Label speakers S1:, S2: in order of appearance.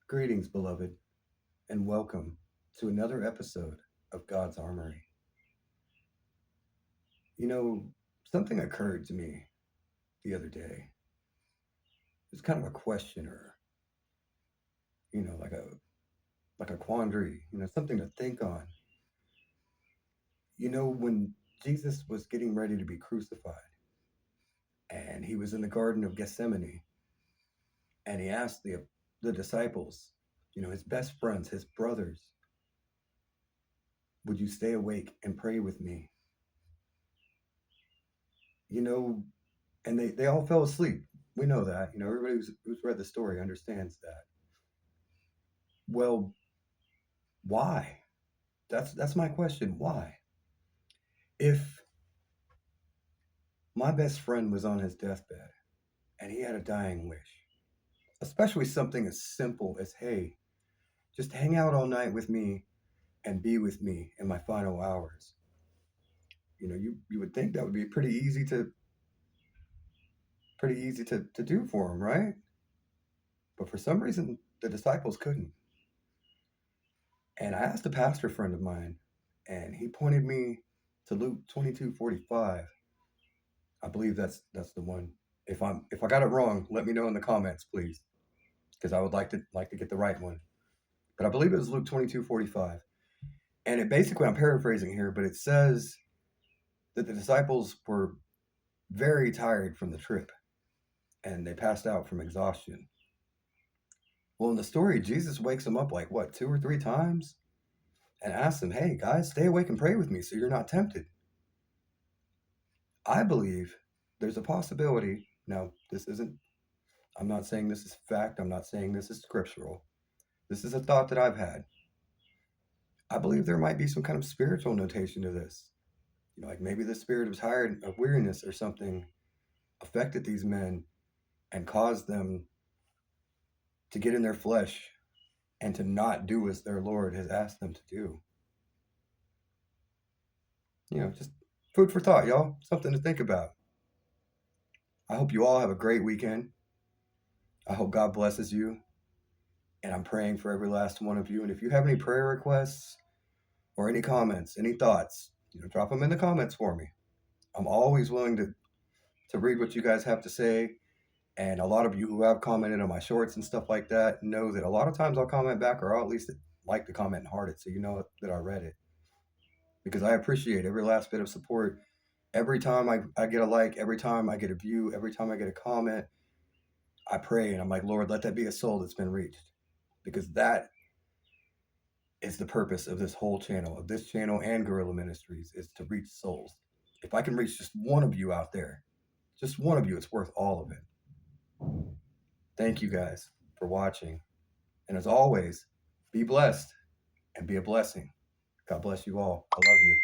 S1: Greetings, beloved, and welcome to another episode of God's Armory. You know, something occurred to me the other day. It's kind of a question or, like a quandary, something to think on. When Jesus was getting ready to be crucified and he was in the Garden of Gethsemane and he asked the disciples, his best friends, his brothers, would you stay awake and pray with me? You know, and they all fell asleep. We know that. Everybody who's read the story understands that. Well, why? That's my question. Why? If my best friend was on his deathbed and he had a dying wish, especially something as simple as, hey, just hang out all night with me and be with me in my final hours. You would think that would be pretty easy to do for him, right? But for some reason the disciples couldn't. And I asked a pastor friend of mine, and he pointed me to Luke 22:45. I believe that's the one. If I got it wrong, let me know in the comments, please, because I would like to get the right one. But I believe it was Luke 22:45. And it basically, I'm paraphrasing here, but it says that the disciples were very tired from the trip and they passed out from exhaustion. Well, in the story, Jesus wakes them up like what, two or three times and asks them, hey guys, stay awake and pray with me so you're not tempted. I believe there's a possibility. Now, I'm not saying this is fact. I'm not saying this is scriptural. This is a thought that I've had. I believe there might be some kind of spiritual notation to this. Like maybe the spirit of weariness or something affected these men and caused them to get in their flesh and to not do as their Lord has asked them to do. Just food for thought, y'all. Something to think about. I hope you all have a great weekend. I hope God blesses you. And I'm praying for every last one of you. And if you have any prayer requests or any comments, any thoughts, drop them in the comments for me. I'm always willing to read what you guys have to say. And a lot of you who have commented on my shorts and stuff like that know that a lot of times I'll comment back, or I'll at least like the comment and heart it so you know that I read it. Because I appreciate every last bit of support. Every time I get a like, every time I get a view, every time I get a comment, I pray and I'm like, Lord, let that be a soul that's been reached. Because that is the purpose of this channel and Guerrilla Ministries, is to reach souls. If I can reach just one of you out there, just one of you, it's worth all of it. Thank you guys for watching. And as always, be blessed and be a blessing. God bless you all. I love you.